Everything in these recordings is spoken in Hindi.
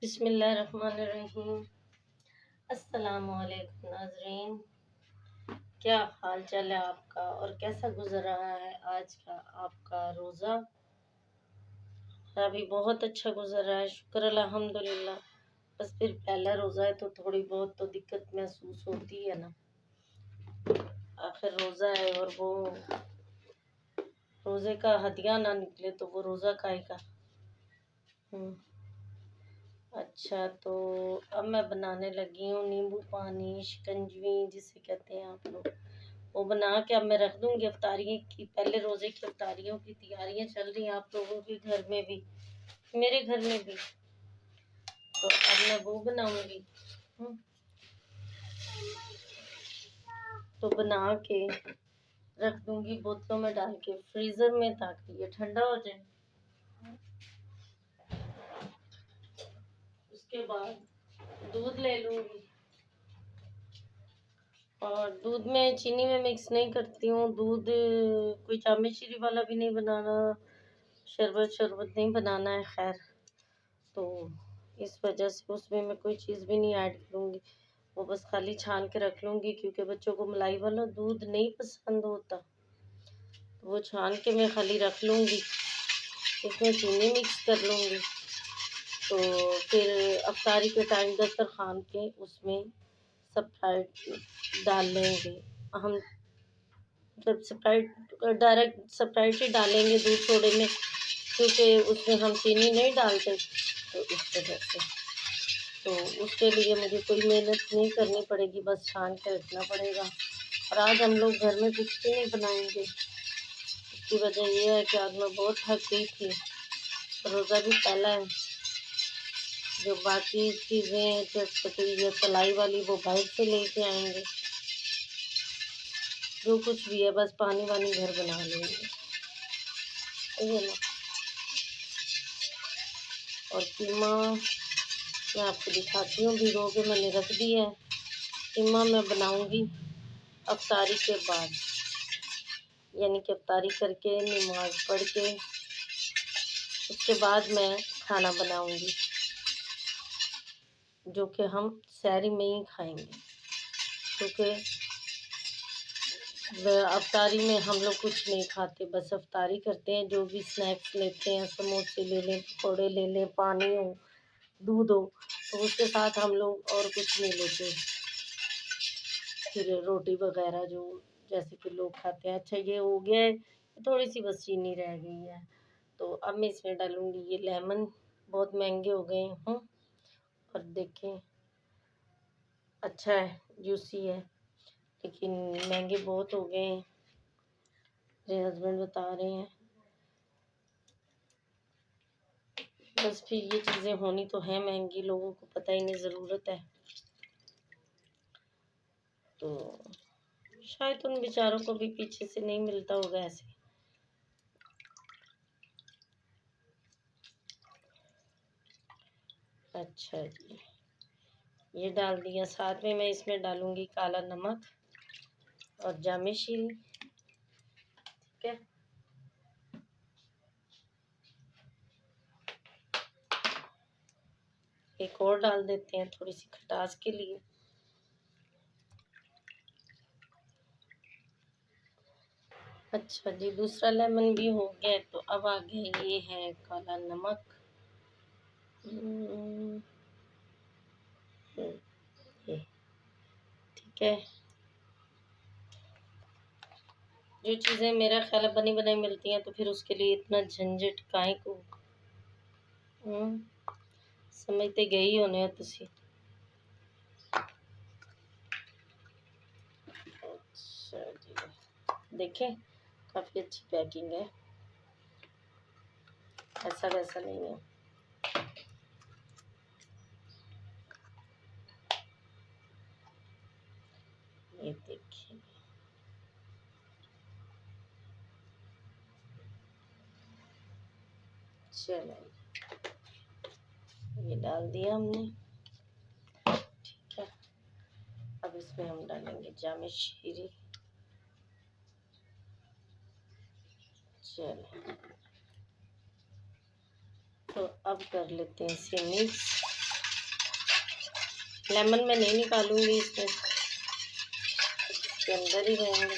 बिस्मिल्लाहिर्रहमानिर्रहीम। अस्सलाम वालेकुम नाज़रीन, क्या हाल चाल है आपका और कैसा गुजर रहा है आज का आपका रोज़ा। अभी बहुत अच्छा गुजर रहा है, शुक्र अल्हम्दुलिल्लाह। बस फिर पहला रोज़ा है तो थोड़ी बहुत तो दिक्कत महसूस होती है ना, आखिर रोज़ा है और वो रोज़े का हदिया ना निकले तो वो रोज़ा काहे का। अच्छा, तो अब मैं बनाने लगी हूँ नींबू पानी, शिकंजवी जिसे कहते हैं आप लोग। वो बना के अब मैं रख दूँगी इफ्तारी की। पहले रोज़े की इफ्तारियों की तैयारियाँ चल रही हैं आप लोगों के घर में भी, मेरे घर में भी। तो अब मैं वो बनाऊँगी। तो बना के रख दूँगी बोतलों में डाल के फ्रीज़र में, ताकि ये ठंडा हो जाए। उसके बाद दूध ले लूँगी और दूध में चीनी में मिक्स नहीं करती हूँ। दूध कोई जामे शीरी वाला भी नहीं बनाना, शरबत नहीं बनाना है खैर, तो इस वजह से उसमें मैं कोई चीज़ भी नहीं ऐड करूँगी। वो बस खाली छान के रख लूँगी, क्योंकि बच्चों को मलाई वाला दूध नहीं पसंद होता। तो वो छान के मैं खाली रख लूँगी, उसमें चीनी मिक्स कर लूँगी। तो फिर अफ्तारी के टाइम दस्तरखान के उसमें स्प्राइट डाल लेंगे हम। जब स्प्राइट डायरेक्ट स्प्राइट ही डालेंगे दूध सोडे में, क्योंकि उसमें हम चीनी नहीं डालते, तो इस वजह से। तो उसके लिए मुझे कोई मेहनत नहीं करनी पड़ेगी, बस छान के रखना पड़ेगा। और आज हम लोग घर में कुछ भी नहीं बनाएंगे। इसकी वजह यह है कि आज मैं बहुत थक गई थी, रोज़ा भी पहला है। जो बाकी चीज़ें चटपटी या तलाई वाली वो बाहर से लेके आएंगे, जो कुछ भी है बस पानी वानी घर बना लेंगे, है ना। और कीमा मैं आपको दिखाती हूँ, भिगो के मैंने रख दिया है। कीमा मैं बनाऊँगी अफ्तारी के बाद, यानी कि अफ्तारी करके नमाज पढ़ के उसके बाद मैं खाना बनाऊँगी, जो कि हम सहरी में ही खाएंगे। क्योंकि अफ्तारी में हम लोग कुछ नहीं खाते, बस अफ्तारी करते हैं। जो भी स्नैक्स लेते हैं, समोसे ले लें, पकौड़े ले लें, पानी हो, दूध हो, तो उसके साथ हम लोग और कुछ नहीं लेते। फिर रोटी वगैरह जो जैसे कि लोग खाते हैं। अच्छा, ये हो गया है, थोड़ी सी बस चीनी रह गई है। तो अब मैं इसमें डालूँगी ये लेमन। बहुत महंगे हो गए हैं, और देखें अच्छा है, जूसी है, लेकिन महंगे बहुत हो गए हैं, मेरे हस्बैंड बता रहे हैं। बस फिर ये चीज़ें होनी तो है महंगी, लोगों को पता ही नहीं ज़रूरत है, तो शायद उन बेचारों को भी पीछे से नहीं मिलता होगा ऐसे। अच्छा जी, ये डाल दिया। साथ में मैं इसमें डालूँगी काला नमक और जामे शीरी, ठीक है। एक और डाल देते हैं थोड़ी सी खटास के लिए। अच्छा जी, दूसरा लेमन भी हो गया, तो अब आगे ये है काला नमक। ये ठीक है। जो चीज़ें मेरा ख्याल बनी बनाई मिलती हैं, तो फिर उसके लिए इतना झंझट काहे को। समझते गई होने हो तुसी। अच्छा जी, देखें काफ़ी अच्छी पैकिंग है, ऐसा वैसा नहीं है। ये देखिए, चलो ये डाल दिया हमने, ठीक है। अब इसमें हम डालेंगे जामे शीरी। चलो, तो अब कर लेते हैं इसे मिक्स। लेमन मैं नहीं निकालूंगी, इसमें के अंदर ही रहेंगे।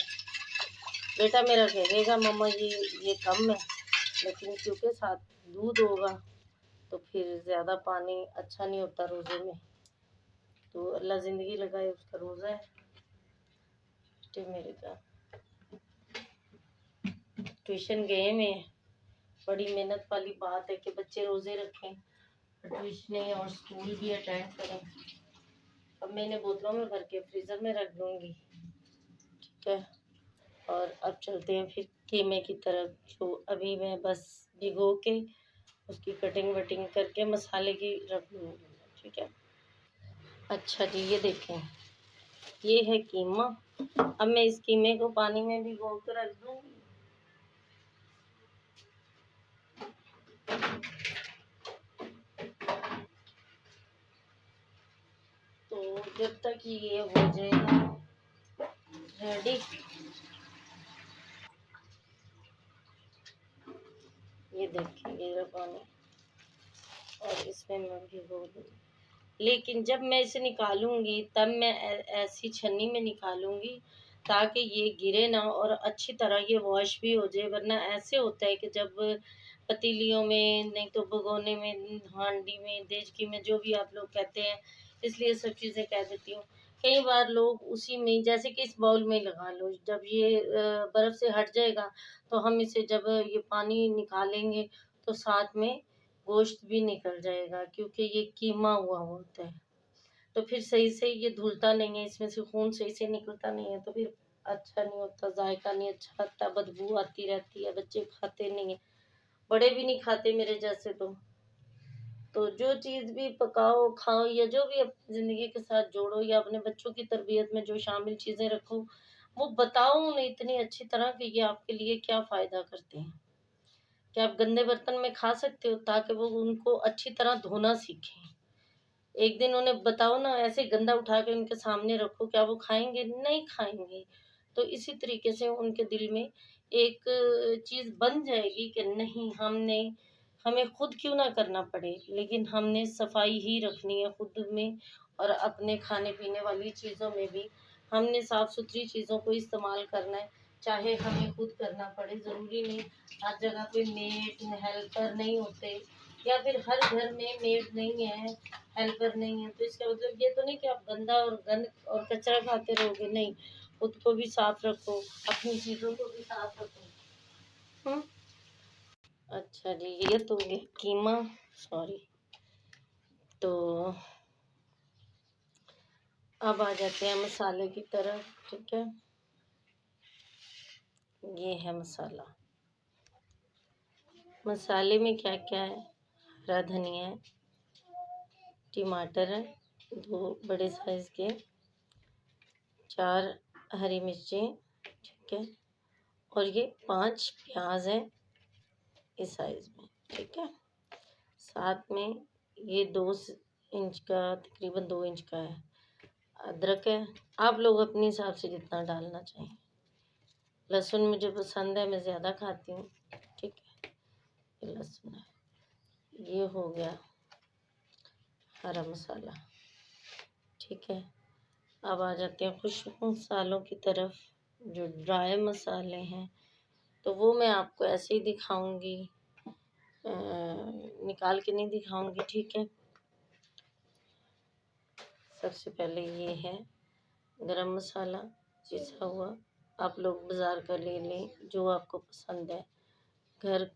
बेटा मेरा कहेगा मम्मा ये कम है, लेकिन क्योंकि साथ दूध होगा तो फिर ज़्यादा पानी अच्छा नहीं होता रोज़े में। तो अल्लाह ज़िंदगी लगाए, उसका रोज़ा है बेटे मेरे का। ट्यूशन गए में बड़ी मेहनत वाली बात है कि बच्चे रोज़े रखें, ट्यूशन और स्कूल भी अटेंड करें। अब मैंने बोतलों में भर के फ्रीज़र में रख दूँगी, ठीक है। और अब चलते हैं फिर कीमे की तरफ, जो अभी मैं बस भिगो के उसकी कटिंग वटिंग करके मसाले की रख दूँगी, ठीक है। अच्छा जी, ये देखें, ये है कीमा। अब मैं इस कीमे को पानी में भिगो कर रख दूँगी। तो जब तक ये हो जाएगा रेडी, ये देखिए ये रहा पानी, और इसमें मैं भिगो दूँगी। लेकिन जब मैं इसे निकालूंगी तब मैं ऐसी छन्नी में निकालूंगी ताकि ये गिरे ना और अच्छी तरह ये वॉश भी हो जाए। वरना ऐसे होता है कि जब पतीलियों में, नहीं तो भगोने में, हांडी में, देचकी में, जो भी आप लोग कहते हैं, इसलिए सब चीज़ें कह देती हूँ। कई बार लोग उसी में, जैसे कि इस बाउल में लगा लो, जब ये बर्फ़ से हट जाएगा तो हम इसे जब ये पानी निकालेंगे तो साथ में गोश्त भी निकल जाएगा, क्योंकि ये कीमा हुआ होता है। तो फिर सही से ये धुलता नहीं है, इसमें से खून सही से निकलता नहीं है, तो फिर अच्छा नहीं होता, जायका नहीं अच्छा आता, बदबू आती रहती है, बच्चे खाते नहीं है, बड़े भी नहीं खाते मेरे जैसे। तो जो चीज़ भी पकाओ खाओ या जो भी अपनी ज़िंदगी के साथ जोड़ो या अपने बच्चों की तरबियत में जो शामिल चीज़ें रखो, वो बताओ उन्हें इतनी अच्छी तरह कि ये आपके लिए क्या फ़ायदा करते हैं, कि आप गंदे बर्तन में खा सकते हो, ताकि वो उनको अच्छी तरह धोना सीखें। एक दिन उन्हें बताओ ना, ऐसे गंदा उठा के उनके सामने रखो, क्या वो खाएँगे? नहीं खाएँगे। तो इसी तरीके से उनके दिल में एक चीज़ बन जाएगी कि नहीं, हमें खुद क्यों ना करना पड़े, लेकिन हमने सफाई ही रखनी है खुद में, और अपने खाने-पीने वाली चीज़ों में भी हमने साफ-सुथरी चीज़ों को इस्तेमाल करना है, चाहे हमें खुद करना पड़े। ज़रूरी नहीं हर जगह पे मेड, हेल्पर नहीं होते, या फिर हर घर में मेड नहीं है, हेल्पर नहीं है। तो इसका मतलब ये तो नहीं कि आप गंदा और गंद और कचरा खाते रहोगे, नहीं, खुद को भी साफ रखो, अपनी चीज़ों को भी साफ रखो। हुँ? अच्छा जी, ये तो ये कीमा, सॉरी। तो अब आ जाते हैं मसाले की तरफ, ठीक है। ये है मसाला। मसाले में क्या-क्या है? हरा धनिया है, टमाटर है, 2 बड़े साइज़ के, 4 हरी मिर्चें, ठीक है, और ये 5 प्याज़ हैं इस साइज़ में, ठीक है। साथ में ये 2 इंच का, तकरीबन 2 इंच का है, अदरक है। आप लोग अपने हिसाब से जितना डालना चाहें। लहसुन मुझे पसंद है, मैं ज़्यादा खाती हूँ, ठीक है। ये लहसुन है। ये हो गया हरा मसाला, ठीक है। अब आ जाते हैं खुश्क मसालों की तरफ, जो ड्राई मसाले हैं। तो वो मैं आपको ऐसे ही दिखाऊंगी, निकाल के नहीं दिखाऊंगी, ठीक है। सबसे पहले ये है गरम मसाला पिसा हुआ, आप लोग बाज़ार का ले लें, जो आपको पसंद है। घर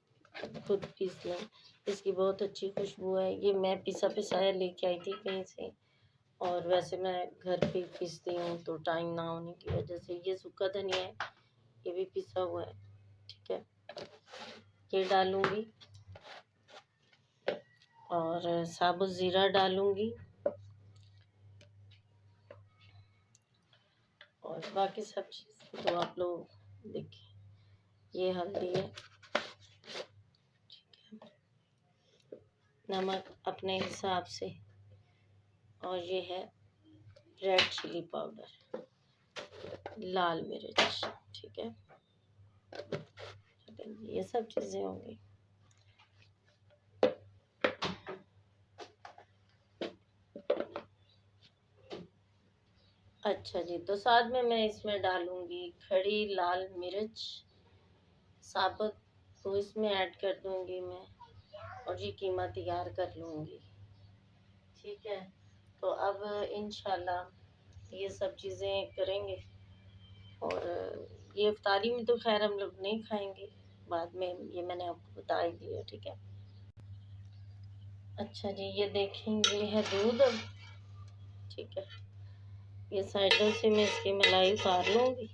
खुद पीस लें, इसकी बहुत अच्छी खुशबू है। ये मैं पिसा पिसाया लेके आई थी कहीं से, और वैसे मैं घर पे ही पीसती हूँ, तो टाइम ना होने की वजह से। ये सूखा धनिया है, ये भी पिसा हुआ है, ठीक है। ये डालूँगी, और साबुत ज़ीरा डालूँगी, और बाकी सब चीज़ तो आप लोग देखिए। ये हल्दी है, ठीक है, नमक अपने हिसाब से, और ये है रेड चिली पाउडर, लाल मिर्च, ठीक है। ये सब चीज़ें होंगी। अच्छा जी, तो साथ में मैं इसमें डालूँगी खड़ी लाल मिर्च साबुत, तो इसमें ऐड कर दूँगी मैं और ये कीमा तैयार कर लूँगी। ठीक है, तो अब इंशाल्लाह ये सब चीज़ें करेंगे और ये इफ्तारी में तो खैर हम लोग नहीं खाएंगे, बाद में ये मैंने आपको बता ही दिया। ठीक है, अच्छा जी, ये देखेंगे है दूध अब। ठीक है, ये साइडों से मैं इसकी मलाई उतार लूँगी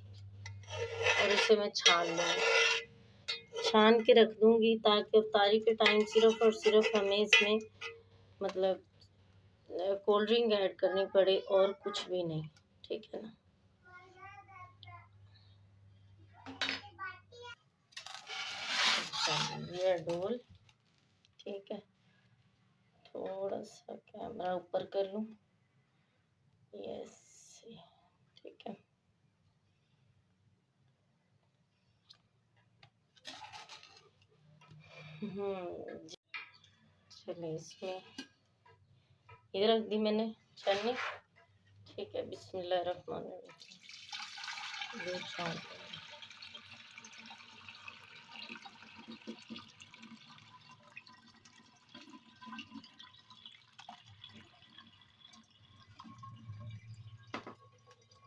और इसे मैं छान लूँगी, छान के रख दूँगी ताकि इफ्तारी के टाइम सिर्फ और सिर्फ हमें इसमें मतलब कोल्ड ड्रिंक ऐड करनी पड़े और कुछ भी नहीं। ठीक है ना, ये डोल। ठीक है, थोड़ा सा कैमरा ऊपर कर लूँ, यस। ठीक है, चलिए इसमें ये रख दी मैंने छन्नी। ठीक है, बिस्मिल्लाहिर्रहमानिर्रहीम। ये छान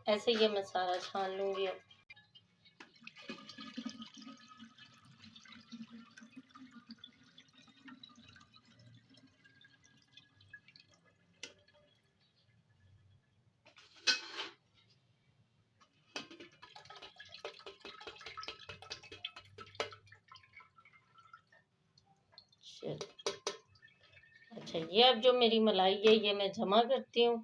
ऐसे ये मैं सारा छान लूँगी अब। अच्छा, ये अब जो मेरी मलाई है ये मैं जमा करती हूँ।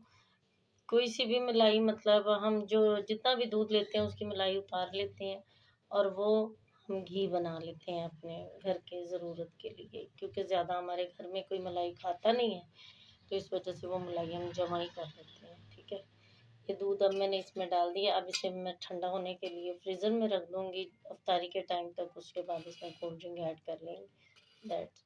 कोई सी भी मलाई मतलब हम जो जितना भी दूध लेते हैं उसकी मलाई उतार लेते हैं और वो हम घी बना लेते हैं अपने घर के ज़रूरत के लिए, क्योंकि ज़्यादा हमारे घर में कोई मलाई खाता नहीं है, तो इस वजह से वो मलाई हम जमा ही कर लेते हैं। ठीक है, ये दूध अब मैंने इसमें डाल दिया। अब इसे मैं ठंडा होने के लिए फ्रीज़र में रख दूँगी अफ्तारी के टाइम तक, उसके बाद इसमें कोल्ड ड्रिंक ऐड कर लेंगे। दैट्स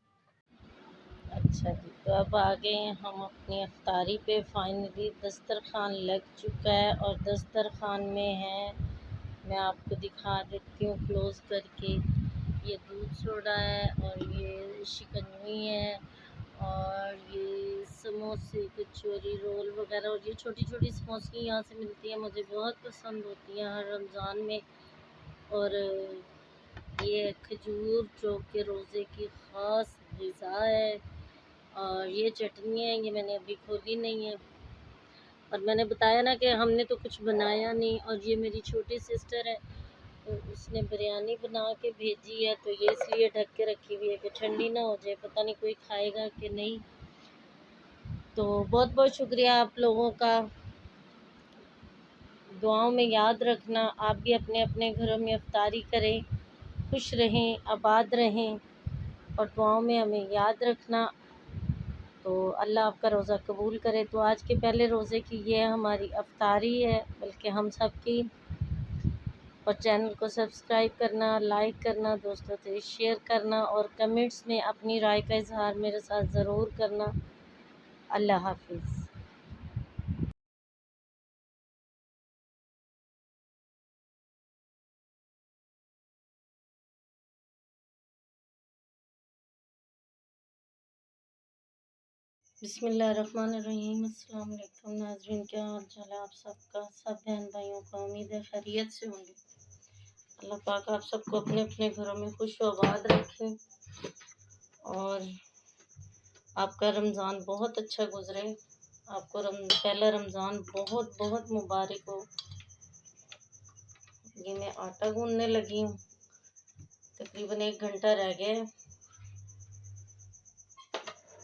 अच्छा जी, तो अब आ गए हैं हम अपनी अफ्तारी पे। फाइनली दस्तरखान लग चुका है और दस्तरखान में है, मैं आपको दिखा देती हूँ क्लोज़ करके। ये दूध सोडा है और ये शिकंजी है और ये समोसे, कचौरी, रोल वगैरह, और ये छोटी छोटी समोसे यहाँ से मिलती हैं, मुझे बहुत पसंद होती हैं हर रमज़ान में। और ये खजूर जो कि रोज़े की ख़ास ग़िज़ा है और ये चटनी है, ये मैंने अभी खोली नहीं है और मैंने बताया ना कि हमने तो कुछ बनाया नहीं। और ये मेरी छोटी सिस्टर है, तो उसने बिरयानी बना के भेजी है, तो ये इसलिए ढक के रखी हुई है कि ठंडी ना हो जाए, पता नहीं कोई खाएगा कि नहीं। तो बहुत बहुत शुक्रिया आप लोगों का, दुआओं में याद रखना। आप भी अपने अपने घरों में इफ्तारी करें, खुश रहें, आबाद रहें और दुआओं में हमें याद रखना। तो अल्लाह आपका रोज़ा कबूल करे। तो आज के पहले रोज़े की ये हमारी अफ्तारी है, बल्कि हम सब की। और चैनल को सब्सक्राइब करना, लाइक करना, दोस्तों से शेयर करना और कमेंट्स में अपनी राय का इज़हार मेरे साथ ज़रूर करना। अल्लाह हाफ़िज़। बिस्मिल्लाहिर्रहमानिर्रहीम। अस्सलाम वालेकुम नाज़रीन, क्या हाल चाल है आप सबका? सब बहन भाइयों का उम्मीद है खैरियत से होंगे। अल्लाह पाक आप सबको अपने अपने घरों में खुश व आबाद रखें और आपका रमज़ान बहुत अच्छा गुजरे। आपको पहला रमज़ान बहुत बहुत मुबारक हो। ये मैं आटा गूंदने लगी हूँ, तकरीबन 1 घंटा रह गया है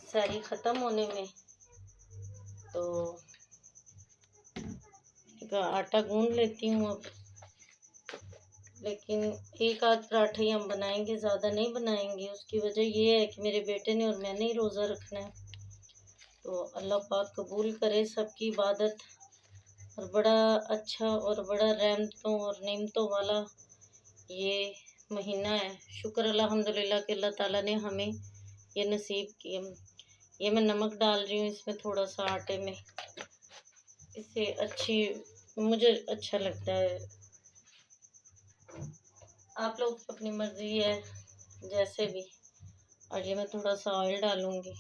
सहरी ख़त्म होने में, तो आटा गूंद लेती हूँ अब। लेकिन एक आध पराठे ही हम बनाएंगे, ज़्यादा नहीं बनाएंगे। उसकी वजह ये है कि मेरे बेटे ने और मैंने ही रोज़ा रखना है। तो अल्लाह पाक कबूल करे सबकी इबादत और बड़ा अच्छा और बड़ा रहमतों और नेमतों वाला ये महीना है। शुक्र अल्हम्दुलिल्लाह कि अल्लाह ताला ने हमें ये नसीब किया। ये मैं नमक डाल रही हूँ इसमें थोड़ा सा आटे में, इससे अच्छी मुझे अच्छा लगता है। आप लोग की अपनी मर्जी है जैसे भी। और ये मैं थोड़ा सा ऑयल डालूंगी,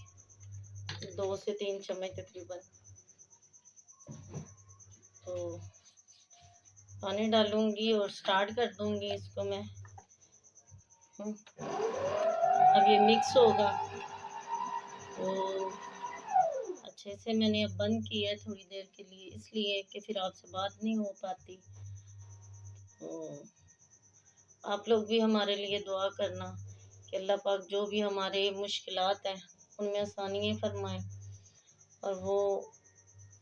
2 से 3 चम्मच तकरीबन। तो पानी डालूंगी और स्टार्ट कर दूंगी इसको मैं। अब ये मिक्स होगा तो अच्छे से मैंने अब बंद किया है थोड़ी देर के लिए, इसलिए कि फिर आपसे बात नहीं हो पाती। तो आप लोग भी हमारे लिए दुआ करना कि अल्लाह पाक जो भी हमारे मुश्किलात हैं उनमें आसानियाँ फरमाएं, और वो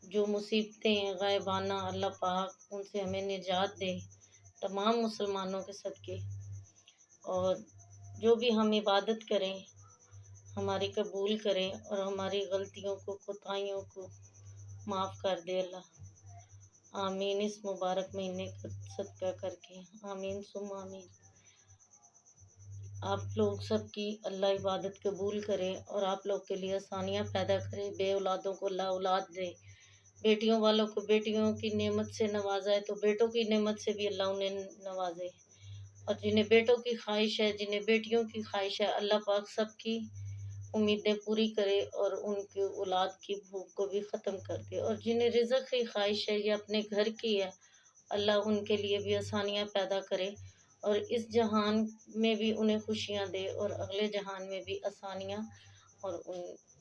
जो मुसीबतें हैं गायबाना अल्लाह पाक उनसे हमें निजात दे तमाम मुसलमानों के सदके। और जो भी हम इबादत करें हमारी कबूल करें, और हमारी गलतियों को कोताहियों को माफ़ कर दे अल्लाह। आमीन। इस मुबारक महीने का सदका करके आमीन सुम आमीन। आप लोग सबकी अल्लाह इबादत कबूल करे और आप लोग के लिए आसानियाँ पैदा करे। बे औलादों को अल्लाह औलाद दे, बेटियों वालों को बेटियों की नेमत से नवाजा है तो बेटों की नेमत से भी अल्लाह उन्हें नवाजे। और जिन्हें बेटों की ख्वाहिश है, जिन्हें बेटियों की ख्वाहिश है, अल्लाह पाक सबकी उम्मीदें पूरी करे और उनकी औलाद की भूख को भी ख़त्म कर दे। और जिन्हें रिज़्क़ की ख्वाहिश है या अपने घर की है, अल्लाह उनके लिए भी आसानियाँ पैदा करे और इस जहान में भी उन्हें खुशियाँ दे और अगले जहान में भी आसानियाँ और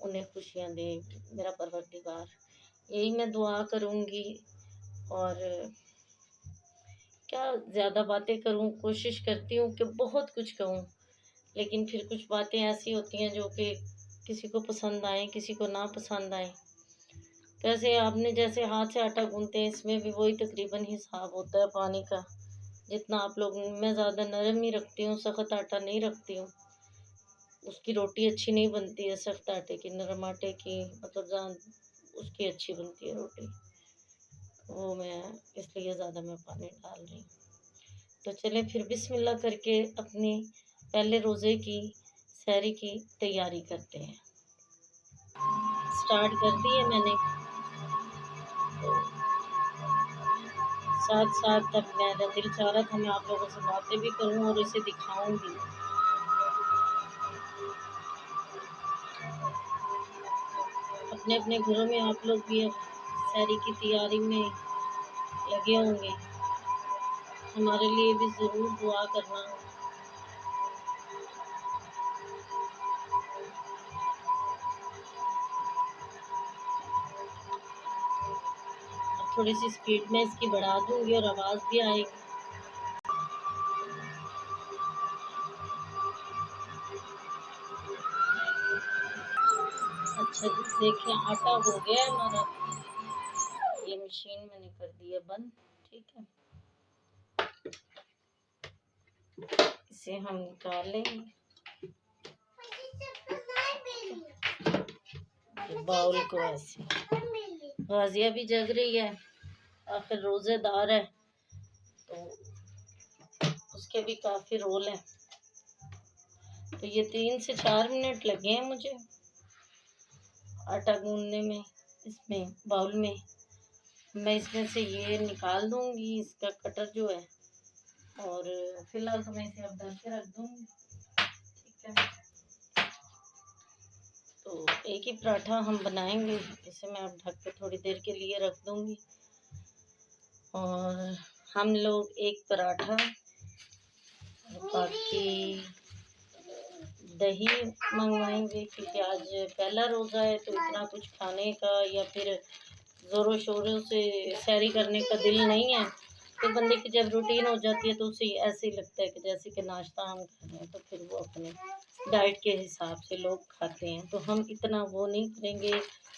उन्हें खुशियाँ दे मेरा परवरदिगार। यही मैं दुआ करूँगी। और क्या ज़्यादा बातें करूँ, कोशिश करती हूँ कि बहुत कुछ कहूँ, लेकिन फिर कुछ बातें ऐसी होती हैं जो कि किसी को पसंद आए किसी को ना पसंद आए। कैसे आपने जैसे हाथ से आटा गूंथते हैं, इसमें भी वही तकरीबन हिसाब होता है पानी का, जितना आप लोग। मैं ज़्यादा नरम ही रखती हूँ, सख्त आटा नहीं रखती हूँ। उसकी रोटी अच्छी नहीं बनती है सख्त आटे की, नरम आटे की मतलब जान उसकी अच्छी बनती है रोटी। वो मैं इसलिए ज़्यादा मैं पानी डाल रही हूँ। तो चले फिर बिस्मिल्लाह करके अपनी पहले रोज़े की सहरी की तैयारी करते हैं। स्टार्ट कर दी है मैंने। तो साथ साथ तब मेरा दिल चाह रहा था मैं आप लोगों से बातें भी करूं और इसे दिखाऊं भी। अपने अपने घरों में आप लोग भी अब सहरी की तैयारी में लगे होंगे। हमारे लिए भी ज़रूर दुआ करना। अब थोड़ी सी स्पीड में इसकी बढ़ा दूंगी और आवाज़ भी आएगी। अच्छा देखें आटा हो गया है हमारा। ये मशीन मैंने कर दी है बंद। ठीक है, इसे हम निकाल लेंगे बाउल को। ऐसे गाजिया भी जग रही है, आखिर रोज़ेदार है तो उसके भी काफ़ी रोल है। तो ये 3 से 4 मिनट लगे हैं मुझे आटा गूंदने में। इसमें बाउल में मैं इसमें से ये निकाल दूंगी इसका कटर जो है, और फिलहाल तो मैं इसे अब ढक के रख दूंगी। ठीक है, तो एक ही पराठा हम बनाएंगे, इसे मैं अब ढक के थोड़ी देर के लिए रख दूंगी। और हम लोग एक पराठा बाकी दही मंगवाएंगे, क्योंकि आज पहला रोज़ा है तो इतना कुछ खाने का या फिर ज़ोरों शोरों से सैरी करने का दिल नहीं है। तो बंदे की जब रूटीन हो जाती है तो उसे ऐसे ही लगता है कि जैसे कि नाश्ता हम कर रहे हैं, तो फिर वो अपने डाइट के हिसाब से लोग खाते हैं। तो हम इतना वो नहीं करेंगे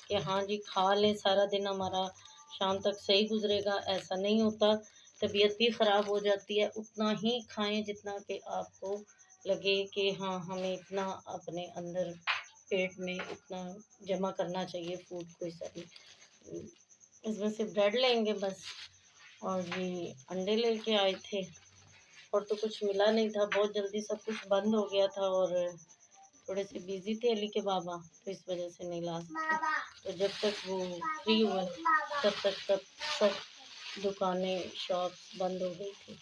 कि हाँ जी खा लें सारा दिन हमारा शाम तक सही गुजरेगा, ऐसा नहीं होता। तबीयत भी ख़राब हो जाती है। उतना ही खाएं जितना कि आपको लगे कि हाँ हमें इतना अपने अंदर पेट में इतना जमा करना चाहिए फूड को। इसमें से ब्रेड लेंगे बस। और ये अंडे लेके आए थे और तो कुछ मिला नहीं था, बहुत जल्दी सब कुछ बंद हो गया था और थोड़े से बिजी थे अली के बाबा, तो इस वजह से नहीं ला सके। तो जब तक वो फ्री हुए तब तक सब दुकानें शॉप्स बंद हो गई थी,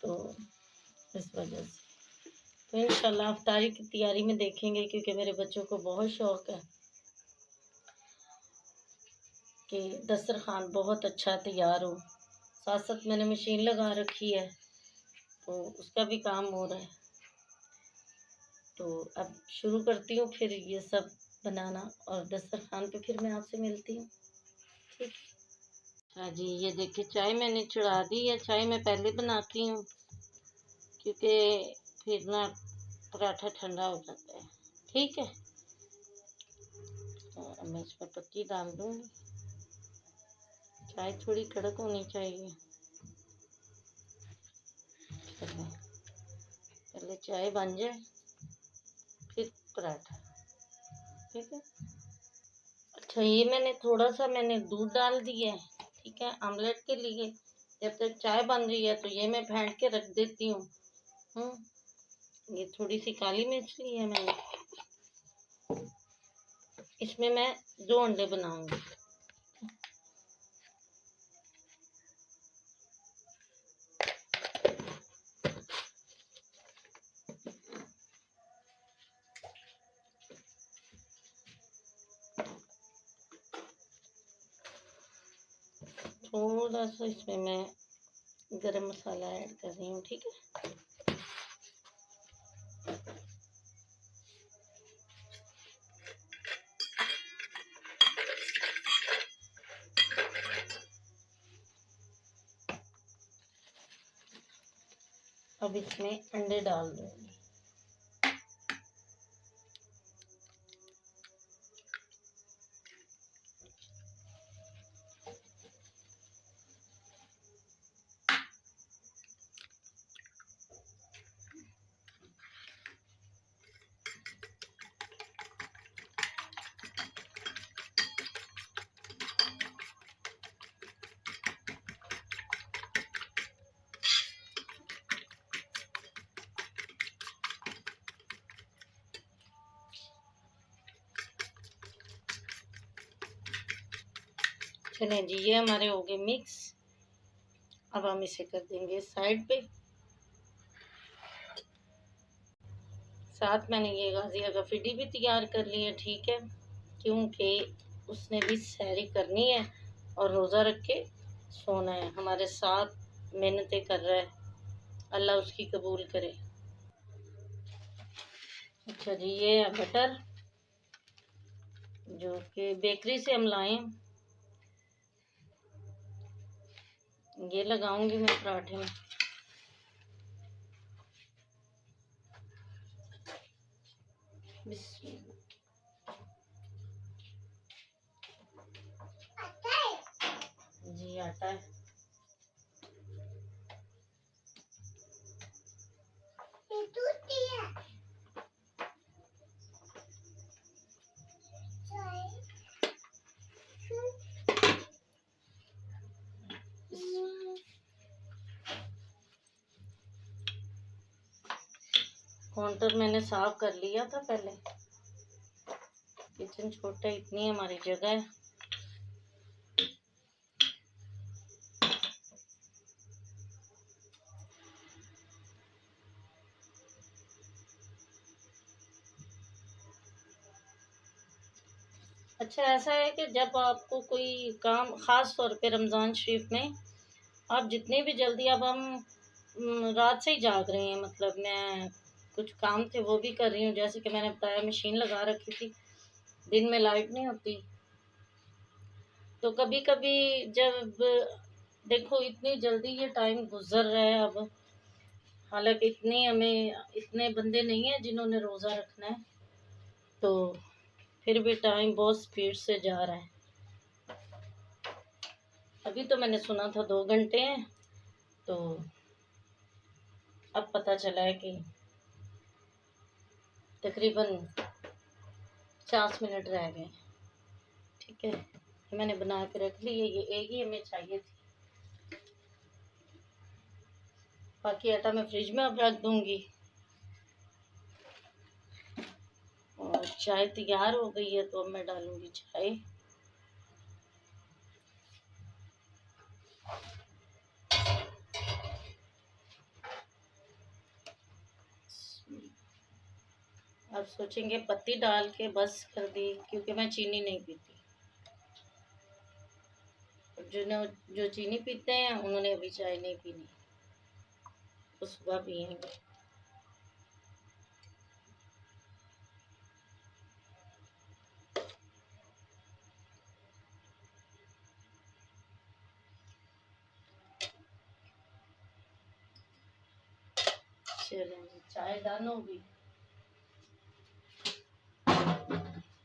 तो इस वजह से। तो इंशाल्लाह अफ्तारी की तैयारी में देखेंगे, क्योंकि मेरे बच्चों को बहुत शौक़ है कि दस्तरखान बहुत अच्छा तैयार हो। साथ साथ मैंने मशीन लगा रखी है, तो उसका भी काम हो रहा है। तो अब शुरू करती हूँ फिर ये सब बनाना, और दस्तरखान पे फिर मैं आपसे मिलती हूँ, ठीक। हाँ जी, ये देखिए चाय मैंने चढ़ा दी है। चाय मैं पहले बनाती हूँ, क्योंकि फिर ना पराठा ठंडा हो जाता है, ठीक है। तो अब मैं इसमें पत्ती डाल दूँगी। चाय थोड़ी कड़क होनी चाहिए। पहले चाय बन जाए फिर पराठा, ठीक है। अच्छा, ये मैंने दूध डाल दिया है, ठीक है, आमलेट के लिए। जब तक चाय बन रही है तो ये मैं फेंट के रख देती हूँ। ये थोड़ी सी काली मिर्च ली है मैंने, इसमें मैं 2 अंडे बनाऊंगी। थोड़ा सा इसमें मैं गरम मसाला ऐड कर रही हूँ, ठीक है। अब इसमें अंडे डाल दूंगी। चलें जी, ये हमारे हो गए मिक्स। अब हम इसे कर देंगे साइड पे। साथ मैंने ये गाजिया का फिडी भी तैयार कर लिया, ठीक है, क्योंकि उसने भी सैरी करनी है और रोज़ा रख के सोना है। हमारे साथ मेहनतें कर रहा है, अल्लाह उसकी कबूल करे। अच्छा जी, ये है बटर जो कि बेकरी से हम लाए। ये लगाऊंगी मैं पराठे में। जी आटा है। काउंटर मैंने साफ कर लिया था पहले। किचन छोटा, इतनी हमारी जगह है। अच्छा, ऐसा है कि जब आपको कोई काम, ख़ास तौर पे रमज़ान शरीफ में, आप जितनी भी जल्दी, अब हम रात से ही जाग रहे हैं, मतलब मैं कुछ काम थे वो भी कर रही हूँ। जैसे कि मैंने बताया मशीन लगा रखी थी, दिन में लाइट नहीं होती, तो कभी कभी जब देखो इतनी जल्दी ये टाइम गुजर रहा है अब, हालांकि इतने बंदे नहीं हैं जिन्होंने रोज़ा रखना है, तो फिर भी टाइम बहुत स्पीड से जा रहा है। अभी तो मैंने सुना था 2 घंटे हैं, तो अब पता चला है कि तकरीबन 50 मिनट रह गए, ठीक है। मैंने बना के रख ली है, ये एक ही हमें चाहिए थी। बाकी आटा मैं फ्रिज में अब रख दूंगी। और चाय तैयार हो गई है, तो अब मैं डालूंगी चाय। अब सोचेंगे पत्ती डाल के बस कर दी, क्योंकि मैं चीनी नहीं पीती। जो चीनी पीते हैं उन्होंने अभी चाय नहीं पीनी, तो सुबह पियेंगे। चलो चाय डन होगी,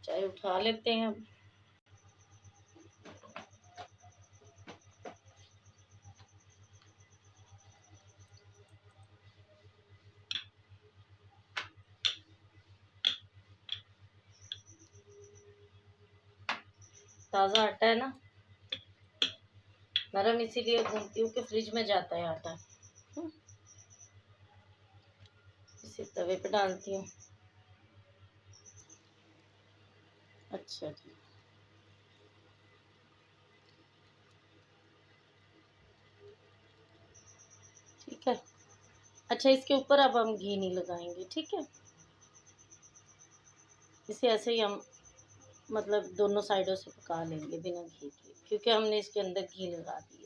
चाय उठा लेते हैं अब। ताज़ा आटा है ना, नरम इसीलिए घूमती हूँ कि फ्रिज में जाता है आटा। इसे तवे पे डालती हूँ। अच्छा जी, ठीक है। अच्छा, इसके ऊपर अब हम घी नहीं लगाएंगे, ठीक है। इसे ऐसे ही हम मतलब दोनों साइडों से पका लेंगे बिना घी के, क्योंकि हमने इसके अंदर घी लगा दिए।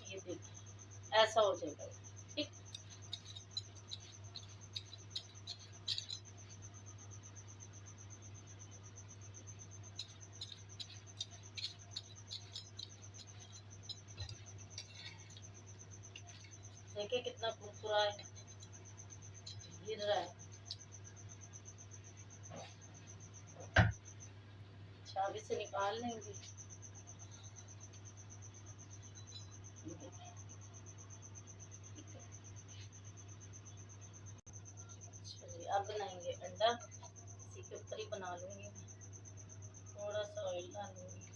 ये देखिए ऐसा हो जाएगा, ठीक। देखिए कितना कुरकुरा है, गिर रहा है। अच्छा, अब इसे निकाल लेंगे। ये देखिए, चलिए अब बनाएंगे अंडा। इसी के ऊपर ही बना लूँगी मैं, थोड़ा सा ऑयल डालूँगी।